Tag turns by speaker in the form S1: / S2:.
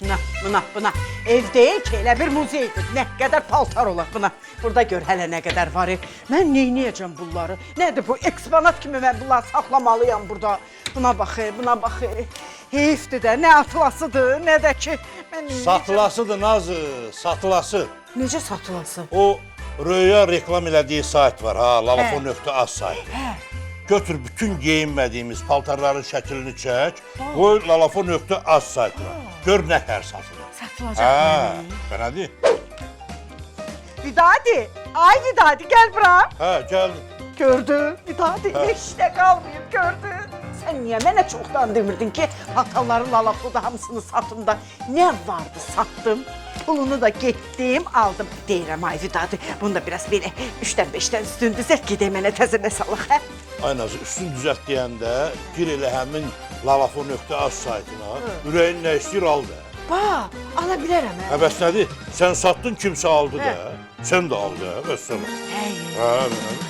S1: Buna. Ev deyil ki, elə bir muzeydir. Nə qədər paltar olar buna. Burada gör hələ nə qədər var. Mən neyniyəcəm bunları? Nədir bu? Eksponat kimi mən bunları saxlamalıyam burada. Buna bax. Heyfdir də, nə atılasıdır, nə də ki.
S2: Satılasıdır Nazı, satılası.
S1: Necə satılası?
S2: O Röya reklam elədiyi sayt var ha, lalafon.az saytı. Götür bütün geyinmədiyimiz paltarların şəklini çək, qoy lalafon.az saytına. Gör nə hər satılır.
S1: Satılacaq.
S2: Belədir?
S1: Vidadi, ay Vidadi gəl bura.
S2: Gəldim.
S1: Gördün, Vidadi, işdə qalmayıb, gördün. Sən niyə mənə çoxdan demirdin ki, paltarların lalafoda hamısını satım da nə vardı satdım? Pulunu da getdim, aldım. Deyirəm ay Vidadi, bunu da biraz belə 3-dən 5-dən üstün düzelt, gedək mənə təzə məsəlıq, hə?
S2: Ay Nazı, üstün düzelt deyəndə gir elə həmin lalafon.az saytına, ürəyin nə istəyir al da.
S1: Bax, ala bilərəm, hə?
S2: Bəs nədir? Sən satdın, kimsə aldı da. Sən də al da, vəssalam.
S1: Hey.
S2: Belədir.